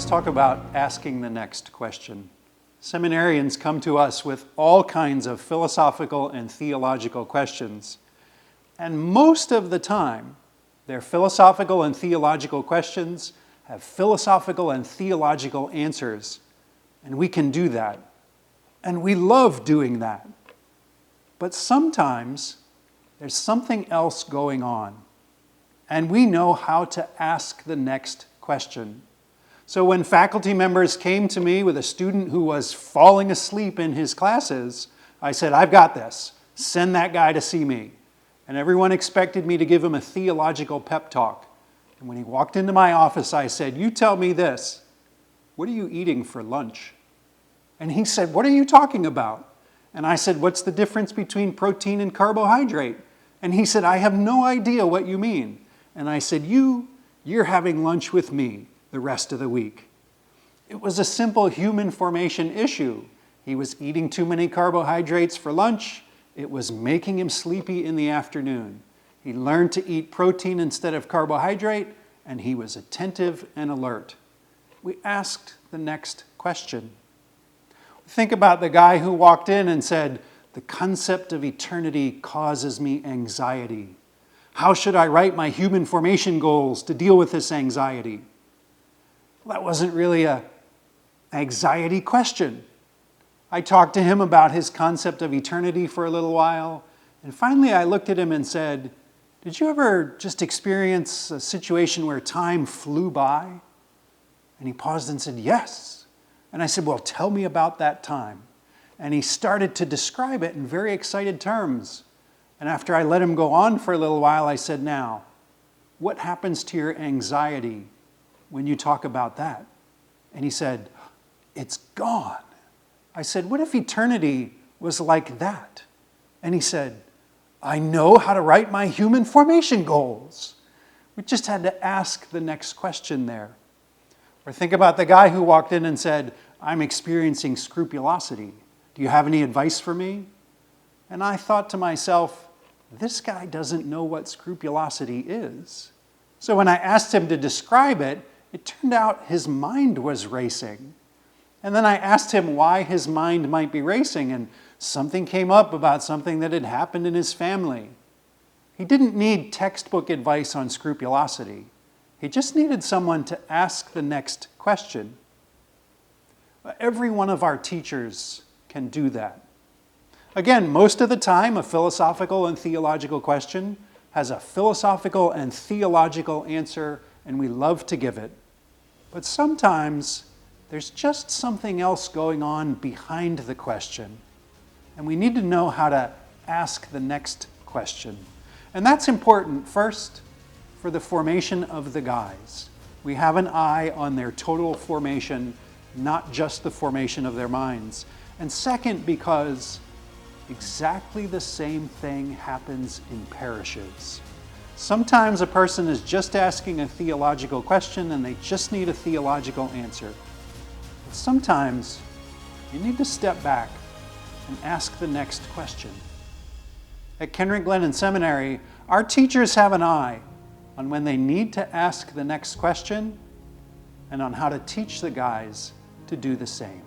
talk about asking the next question. Seminarians come to us with all kinds of philosophical and theological questions. And most of the time, their philosophical and theological questions have philosophical and theological answers. And we can do that. And we love doing that. But sometimes there's something else going on. And we know how to ask the next question. So when faculty members came to me with a student who was falling asleep in his classes, I said, I've got this. Send that guy to see me. And everyone expected me to give him a theological pep talk. And when he walked into my office, I said, you tell me this. What are you eating for lunch? And he said, what are you talking about? And I said, what's the difference between protein and carbohydrate? And he said, I have no idea what you mean. And I said, you're having lunch with me the rest of the week. It was a simple human formation issue. He was eating too many carbohydrates for lunch. It was making him sleepy in the afternoon. He learned to eat protein instead of carbohydrate, and he was attentive and alert. We asked the next question. Think about the guy who walked in and said, the concept of eternity causes me anxiety. How should I write my human formation goals to deal with this anxiety? Well, that wasn't really an anxiety question. I talked to him about his concept of eternity for a little while, and finally I looked at him and said, did you ever just experience a situation where time flew by? And he paused and said, yes. And I said, well, tell me about that time. And he started to describe it in very excited terms. And after I let him go on for a little while, I said, now, what happens to your anxiety when you talk about that? And he said, it's gone. I said, what if eternity was like that? And he said, I know how to write my human formation goals. We just had to ask the next question there. Or think about the guy who walked in and said, I'm experiencing scrupulosity. Do you have any advice for me? And I thought to myself, this guy doesn't know what scrupulosity is. So when I asked him to describe it, it turned out his mind was racing. And then I asked him why his mind might be racing, and something came up about something that had happened in his family. He didn't need textbook advice on scrupulosity. He just needed someone to ask the next question. Every one of our teachers can do that. Again, most of the time, a philosophical and theological question has a philosophical and theological answer, and we love to give it. But sometimes there's just something else going on behind the question, and we need to know how to ask the next question. And that's important, first, for the formation of the guys. We have an eye on their total formation, not just the formation of their minds. And second, because exactly the same thing happens in parishes. Sometimes a person is just asking a theological question and they just need a theological answer. But sometimes you need to step back and ask the next question. At Kenrick-Glennon Seminary, our teachers have an eye on when they need to ask the next question and on how to teach the guys to do the same.